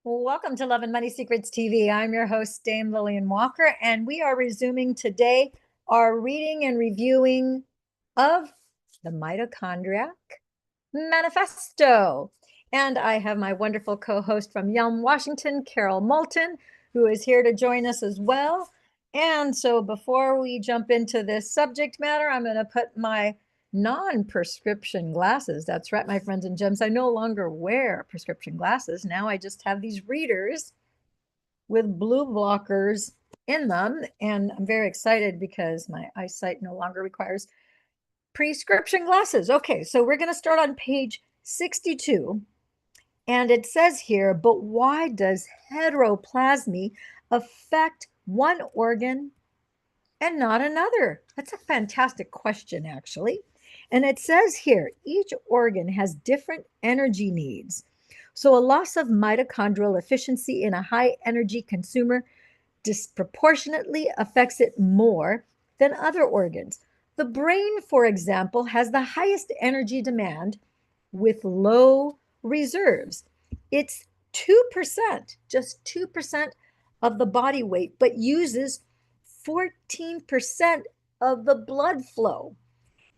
Welcome to Love and Money Secrets TV. I'm your host, Dame Lillian Walker, and we are resuming today our reading and reviewing of the Mitochondriac Manifesto. And I have my wonderful co-host from Yelm, Washington, Carol Moulton, who is here to join us as well. And so before we jump into this subject matter, I'm going to put my non-prescription glasses. That's right, my friends and gems. I no longer wear prescription glasses. Now I just have these readers with blue blockers in them. And I'm very excited because my eyesight no longer requires prescription glasses. Okay, so we're going to start on page 62. And it says here, but why does heteroplasmy affect one organ and not another? That's a fantastic question, actually. And it says here, each organ has different energy needs. So a loss of mitochondrial efficiency in a high energy consumer disproportionately affects it more than other organs. The brain, for example, has the highest energy demand with low reserves. It's 2%, just 2% of the body weight, but uses 14% of the blood flow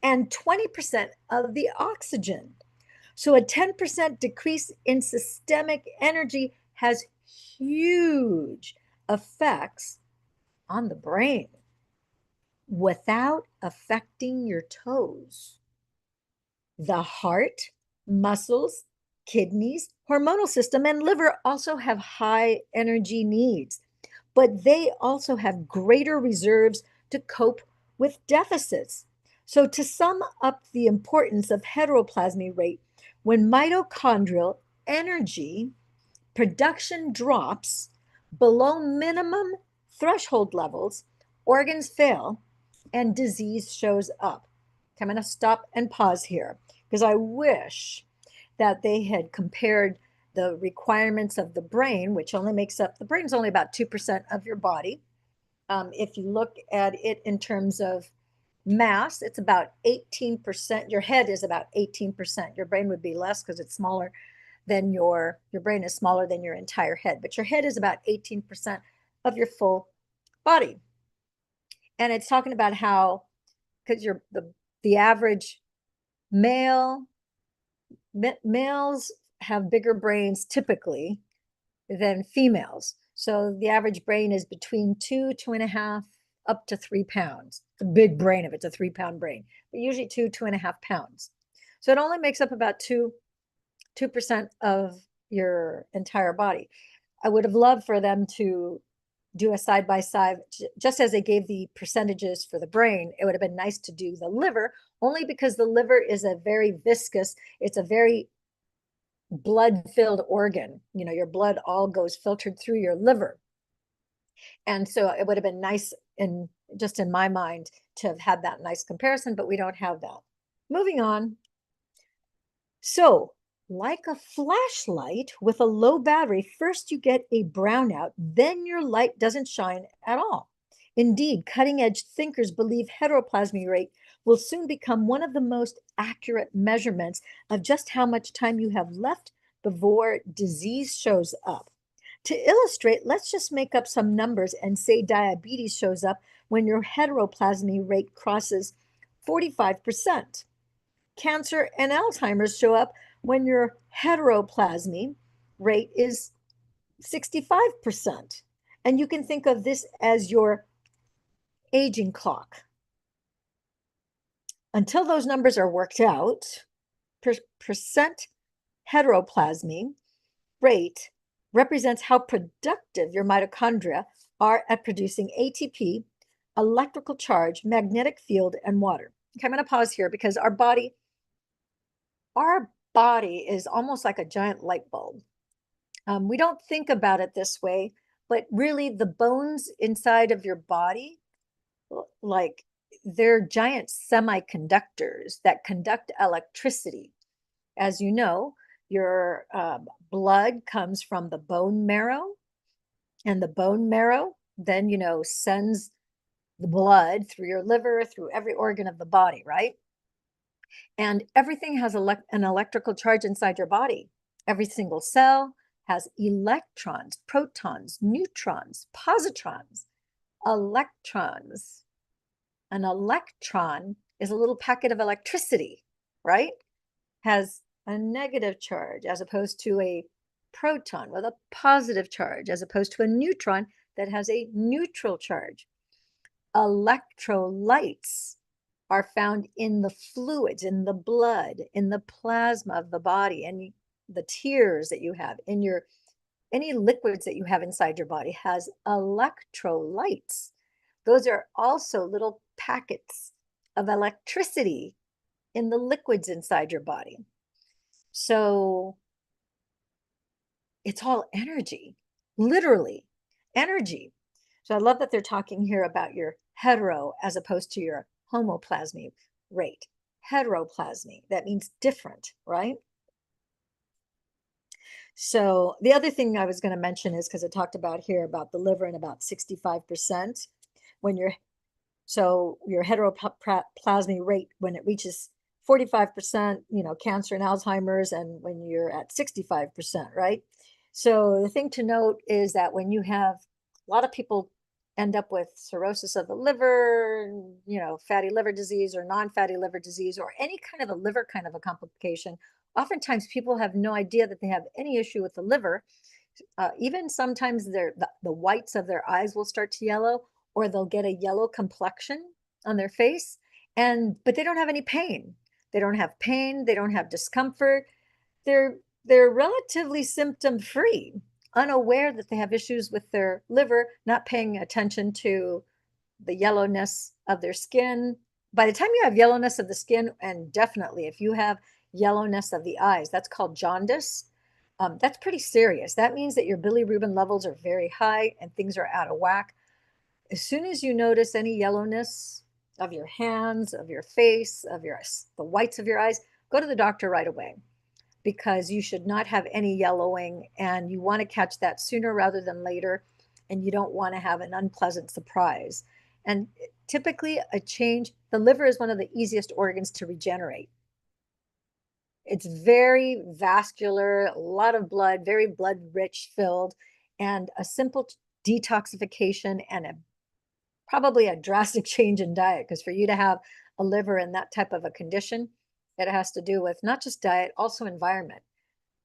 and 20% of the oxygen. So a 10% decrease in systemic energy has huge effects on the brain without affecting your toes. The heart, muscles, kidneys, hormonal system, and liver also have high energy needs, but they also have greater reserves to cope with deficits. So to sum up the importance of heteroplasmy rate, when mitochondrial energy production drops below minimum threshold levels, organs fail and disease shows up. I'm going to stop and pause here because I wish that they had compared the requirements of the brain, which only makes up, the brain's only about 2% of your body. If you look at it in terms of mass, it's about 18%. Your head is about 18%. Your brain would be less because it's smaller than your brain is smaller than your entire head, but your head is about 18% of your full body. And it's talking about how, because you're the average males have bigger brains typically than females. So the average brain is between 2.5, up to 3 pounds. It's a big brain if it's a 3-pound brain, but usually 2.5 pounds. So it only makes up about 2% of your entire body. I would have loved for them to do a side-by-side, just as they gave the percentages for the brain. It would have been nice to do the liver, only because the liver is a very viscous, it's a very blood-filled organ. You know, your blood all goes filtered through your liver. And so it would have been nice, just in my mind, to have had that nice comparison, but we don't have that. Moving on. So, like a flashlight with a low battery, first you get a brownout, then your light doesn't shine at all. Indeed, cutting-edge thinkers believe heteroplasmy rate will soon become one of the most accurate measurements of just how much time you have left before disease shows up. To illustrate, let's just make up some numbers and say diabetes shows up when your heteroplasmy rate crosses 45%. Cancer and Alzheimer's show up when your heteroplasmy rate is 65%. And you can think of this as your aging clock. Until those numbers are worked out, percent heteroplasmy rate represents how productive your mitochondria are at producing ATP, electrical charge, magnetic field, and water. Okay, I'm going to pause here because our body is almost like a giant light bulb. We don't think about it this way, but really the bones inside of your body, like they're giant semiconductors that conduct electricity. As you know, your blood comes from the bone marrow, and the bone marrow then, sends the blood through your liver, through every organ of the body, right? And everything has an electrical charge inside your body. Every single cell has electrons, protons, neutrons, positrons, electrons. An electron is a little packet of electricity, right? Has a negative charge as opposed to a proton with a positive charge, as opposed to a neutron that has a neutral charge. Electrolytes are found in the fluids, in the blood, in the plasma of the body, and the tears that you have in your, any liquids that you have inside your body has electrolytes. Those are also little packets of electricity in the liquids inside your body. So it's all energy, literally energy. So I love that they're talking here about your hetero as opposed to your homoplasmy rate. Heteroplasmy, that means different, right? So the other thing I was going to mention is, because I talked about here about the liver and about 65%, when you're, so your heteroplasmy rate, when it reaches 45%, cancer and Alzheimer's, and when you're at 65%, right? So the thing to note is that when you have, a lot of people end up with cirrhosis of the liver, fatty liver disease or non-fatty liver disease, or any kind of a liver kind of a complication. Oftentimes people have no idea that they have any issue with the liver. Even sometimes the whites of their eyes will start to yellow, or they'll get a yellow complexion on their face, but they don't have any pain. They don't have pain, they don't have discomfort. They're relatively symptom-free, unaware that they have issues with their liver, not paying attention to the yellowness of their skin. By the time you have yellowness of the skin, and definitely if you have yellowness of the eyes, that's called jaundice. That's pretty serious. That means that your bilirubin levels are very high and things are out of whack. As soon as you notice any yellowness of your hands, of your face, of the whites of your eyes, go to the doctor right away, because you should not have any yellowing, and you want to catch that sooner rather than later, and you don't want to have an unpleasant surprise. And typically the liver is one of the easiest organs to regenerate. It's very vascular, a lot of blood, very blood rich filled, and a simple detoxification and probably a drastic change in diet, because for you to have a liver in that type of a condition, it has to do with not just diet, also environment.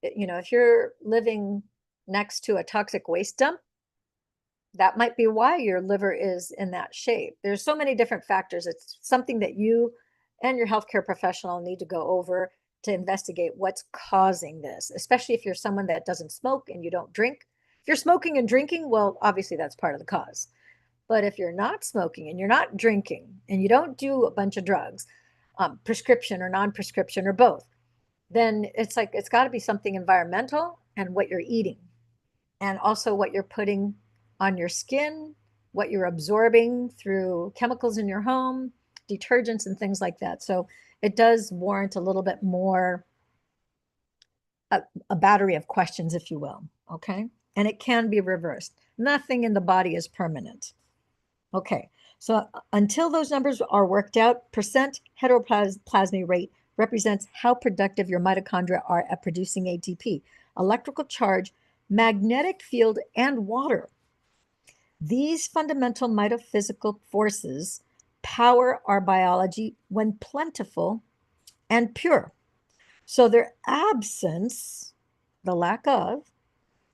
If you're living next to a toxic waste dump, that might be why your liver is in that shape. There's so many different factors. It's something that you and your healthcare professional need to go over to investigate what's causing this, especially if you're someone that doesn't smoke and you don't drink. If you're smoking and drinking, well, obviously that's part of the cause. But if you're not smoking and you're not drinking and you don't do a bunch of drugs, prescription or non-prescription or both, then it's got to be something environmental and what you're eating, and also what you're putting on your skin, what you're absorbing through chemicals in your home, detergents and things like that. So it does warrant a little bit more, a battery of questions, if you will. Okay. And it can be reversed. Nothing in the body is permanent. Okay. So until those numbers are worked out, percent heteroplasmy rate represents how productive your mitochondria are at producing ATP, electrical charge, magnetic field, and water. These fundamental mitophysical forces power our biology when plentiful and pure. So their absence, the lack of,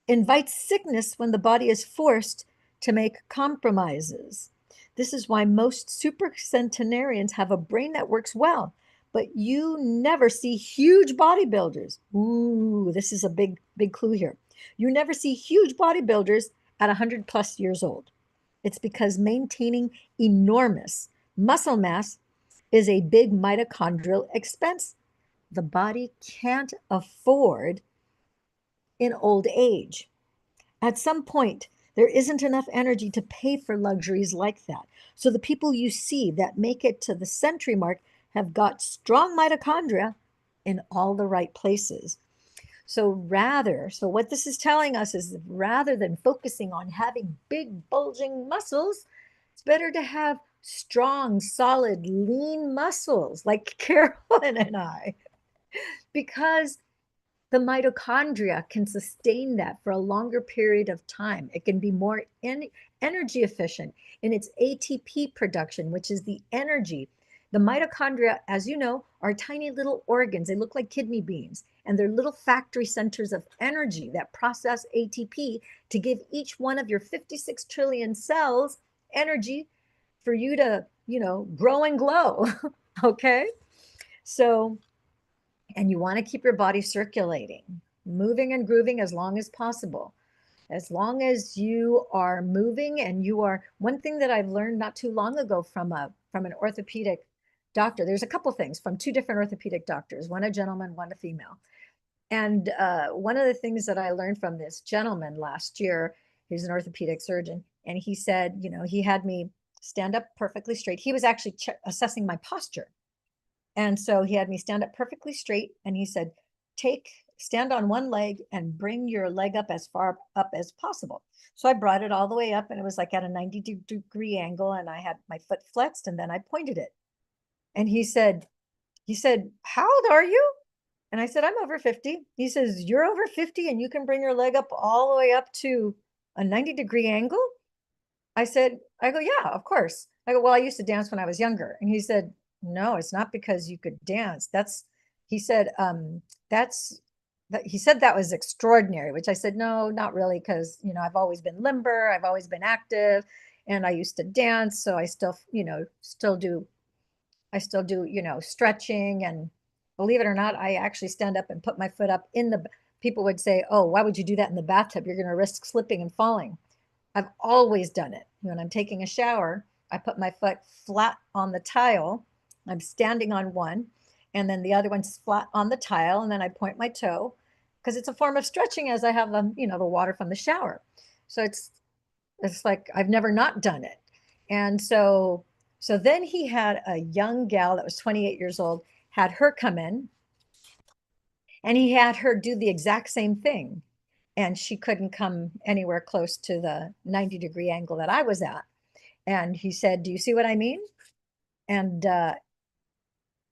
invites sickness when the body is forced to make compromises. This is why most supercentenarians have a brain that works well, but you never see huge bodybuilders. Ooh, this is a big clue here. You never see huge bodybuilders at 100 plus years old. It's because maintaining enormous muscle mass is a big mitochondrial expense the body can't afford in old age. At some point, there isn't enough energy to pay for luxuries like that. So the people you see that make it to the century mark have got strong mitochondria in all the right places. So what this is telling us is, rather than focusing on having big bulging muscles, it's better to have strong, solid, lean muscles like Carolyn and I, because The mitochondria can sustain that for a longer period of time. It can be more energy efficient in its ATP production, which is the energy. The mitochondria, as you know, are tiny little organs. They look like kidney beans, and they're little factory centers of energy that process ATP to give each one of your 56 trillion cells energy for you to, grow and glow. Okay. So, and you want to keep your body circulating, moving and grooving as long as possible. As long as you are moving and you are, one thing that I've learned not too long ago from an orthopedic doctor, there's a couple things from two different orthopedic doctors, one a gentleman, one a female. And one of the things that I learned from this gentleman last year, he's an orthopedic surgeon, and he said, he had me stand up perfectly straight. He was actually assessing my posture. And so he had me stand up perfectly straight, and he said, stand on one leg and bring your leg up as far up as possible. So I brought it all the way up, and it was like at a 90-degree angle, and I had my foot flexed, and then I pointed it. And he said, how old are you? And I said, I'm over 50. He says, you're over 50 and you can bring your leg up all the way up to a 90-degree angle? I go, yeah, of course. I go, well, I used to dance when I was younger. And he said, no, it's not because you could dance. He said that was extraordinary, which I said, no, not really. Because, I've always been limber. I've always been active, and I used to dance. So I still do, stretching, and believe it or not, I actually stand up and put my foot up people would say, oh, why would you do that in the bathtub? You're going to risk slipping and falling. I've always done it. When I'm taking a shower, I put my foot flat on the tile. I'm standing on one, and then the other one's flat on the tile, and then I point my toe, because it's a form of stretching as I have the water from the shower. So it's like I've never not done it. And so then he had a young gal that was 28 years old, had her come in, and he had her do the exact same thing. And she couldn't come anywhere close to the 90-degree angle that I was at. And he said, do you see what I mean? And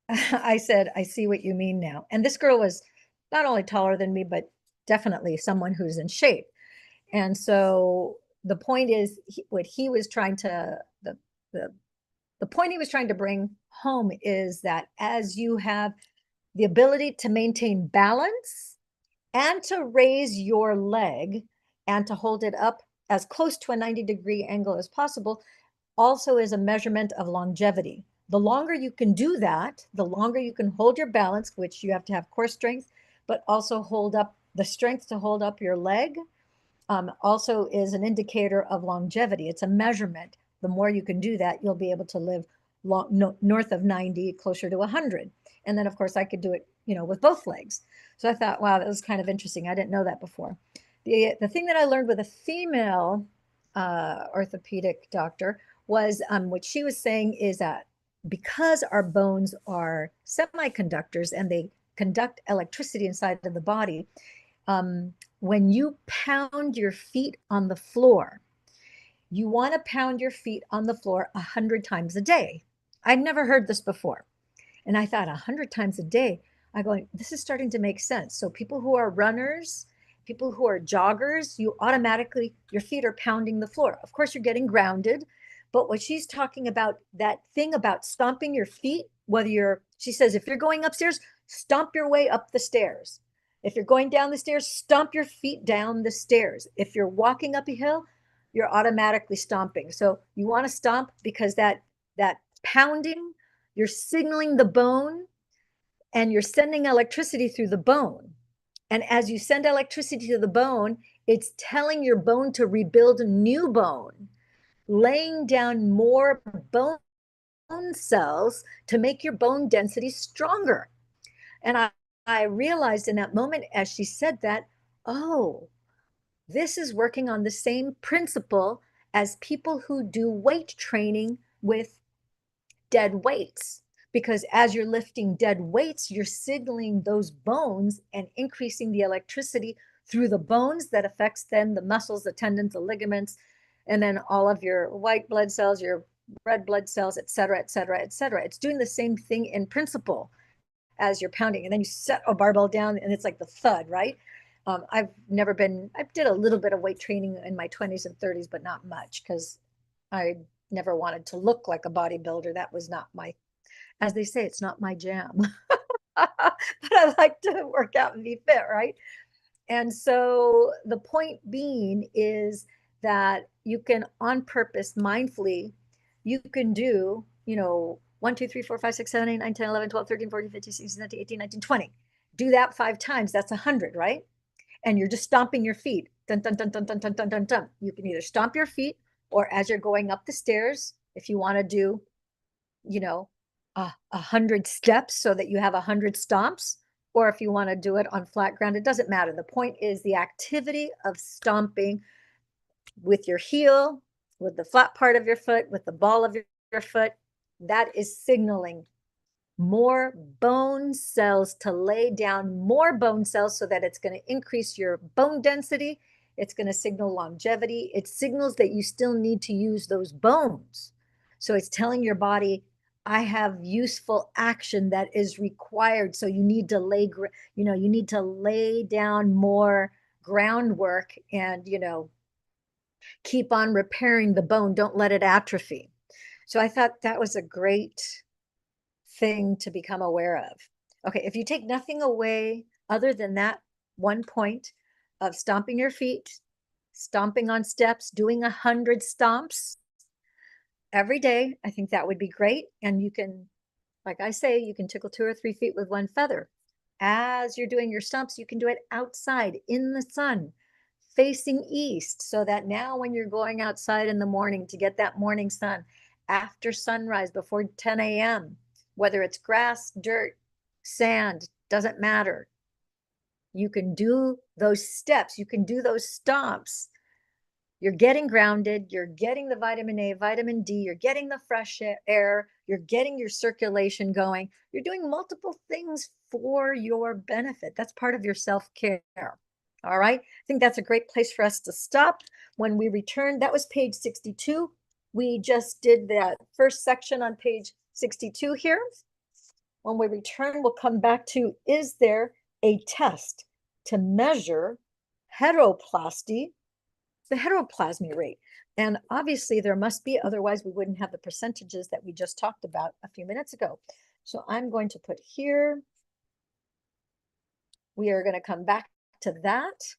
I said, I see what you mean now. And this girl was not only taller than me, but definitely someone who's in shape. And so the point is, the point he was trying to bring home is that as you have the ability to maintain balance and to raise your leg and to hold it up as close to a 90-degree angle as possible, also is a measurement of longevity. The longer you can do that, the longer you can hold your balance, which you have to have core strength, but also hold up the strength to hold up your leg, also is an indicator of longevity. It's a measurement. The more you can do that, you'll be able to live north of 90, closer to 100. And then, of course, I could do it, with both legs. So I thought, wow, that was kind of interesting. I didn't know that before. The thing that I learned with a female orthopedic doctor was what she was saying is that because our bones are semiconductors and they conduct electricity inside of the body, when you pound your feet on the floor, you want to pound your feet on the floor 100 times a day. I'd never heard this before. And I thought 100 times a day, I go, this is starting to make sense. So people who are runners, people who are joggers, your feet are pounding the floor. Of course, you're getting grounded. But what she's talking about, that thing about stomping your feet, she says, if you're going upstairs, stomp your way up the stairs. If you're going down the stairs, stomp your feet down the stairs. If you're walking up a hill, you're automatically stomping. So you want to stomp because that pounding, you're signaling the bone and you're sending electricity through the bone. And as you send electricity to the bone, it's telling your bone to rebuild new bone, laying down more bone cells to make your bone density stronger. And I realized in that moment as she said that, oh, this is working on the same principle as people who do weight training with dead weights. Because as you're lifting dead weights, you're signaling those bones and increasing the electricity through the bones that affects then the muscles, the tendons, the ligaments, and then all of your white blood cells, your red blood cells, et cetera, et cetera, et cetera. It's doing the same thing in principle as you're pounding, and then you set a barbell down and it's like the thud, right? I've never been, I did a little bit of weight training in my 20s and 30s, but not much because I never wanted to look like a bodybuilder. That was not my, as they say, it's not my jam. But I like to work out and be fit, right? And so the point being is that you can, on purpose, mindfully, you can do, 1, 2, 3, 4, 5, 6, 7, 8, 9, 10, 11, 12, 13, 14, 15, 16, 17, 18, 19, 20. Do that 5 times. That's 100, right? And you're just stomping your feet. Dun, dun, dun, dun, dun, dun, dun, dun, dun. You can either stomp your feet, or as you're going up the stairs, if you want to do, 100 steps so that you have 100 stomps, or if you want to do it on flat ground, it doesn't matter. The point is the activity of stomping with your heel, with the flat part of your foot, with the ball of your foot, that is signaling more bone cells to lay down more bone cells so that it's going to increase your bone density. It's going to signal longevity. It signals that you still need to use those bones. So it's telling your body, I have useful action that is required. So you need to lay down more groundwork and, keep on repairing the bone. Don't let it atrophy. So I thought that was a great thing to become aware of. Okay, if you take nothing away other than that one point of stomping your feet, stomping on steps, doing 100 stomps every day, I think that would be great. And you can, like I say, you can tickle 2 or 3 feet with one feather. As you're doing your stomps, you can do it outside in the sun, facing east, so that now when you're going outside in the morning to get that morning sun, after sunrise, before 10 a.m., whether it's grass, dirt, sand, doesn't matter. You can do those steps. You can do those stomps. You're getting grounded. You're getting the vitamin A, vitamin D. You're getting the fresh air. You're getting your circulation going. You're doing multiple things for your benefit. That's part of your self-care. All right. I think that's a great place for us to stop. When we return, that was page 62. We just did that first section on page 62 here. When we return, we'll come back to, is there a test to measure heteroplasty, the heteroplasmy rate? And obviously there must be, otherwise we wouldn't have the percentages that we just talked about a few minutes ago. So I'm going to put here, we are going to come back to that.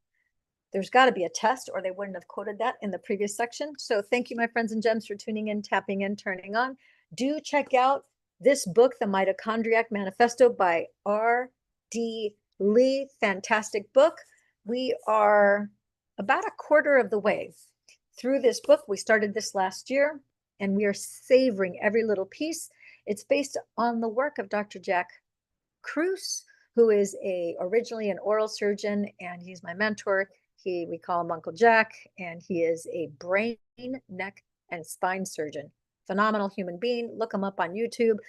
There's got to be a test or they wouldn't have quoted that in the previous section. So thank you, my friends and gems, for tuning in, tapping in, turning on. Do check out this book, The Mitochondriac Manifesto by R.D. Lee. Fantastic book. We are about a quarter of the way through this book. We started this last year and we are savoring every little piece. It's based on the work of Dr. Jack Kruse, who is originally an oral surgeon, and he's my mentor. We call him Uncle Jack, and he is a brain, neck, and spine surgeon. Phenomenal human being. Look him up on YouTube.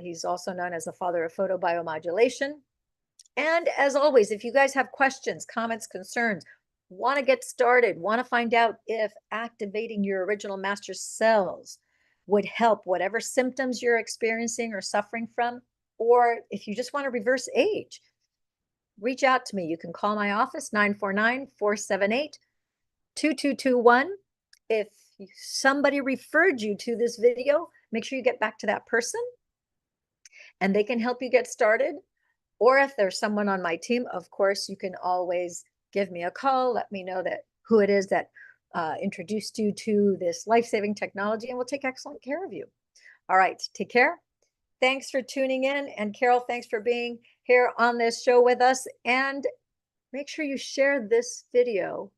He's also known as the father of photobiomodulation. And as always, if you guys have questions, comments, concerns, want to get started, want to find out if activating your original master cells would help whatever symptoms you're experiencing or suffering from, or if you just want to reverse age, reach out to me. You can call my office, 949-478-2221. If somebody referred you to this video, make sure you get back to that person and they can help you get started. Or if there's someone on my team, of course, you can always give me a call. Let me know who it is that introduced you to this life-saving technology, and we'll take excellent care of you. All right, take care. Thanks for tuning in. And Carol, thanks for being here on this show with us. And make sure you share this video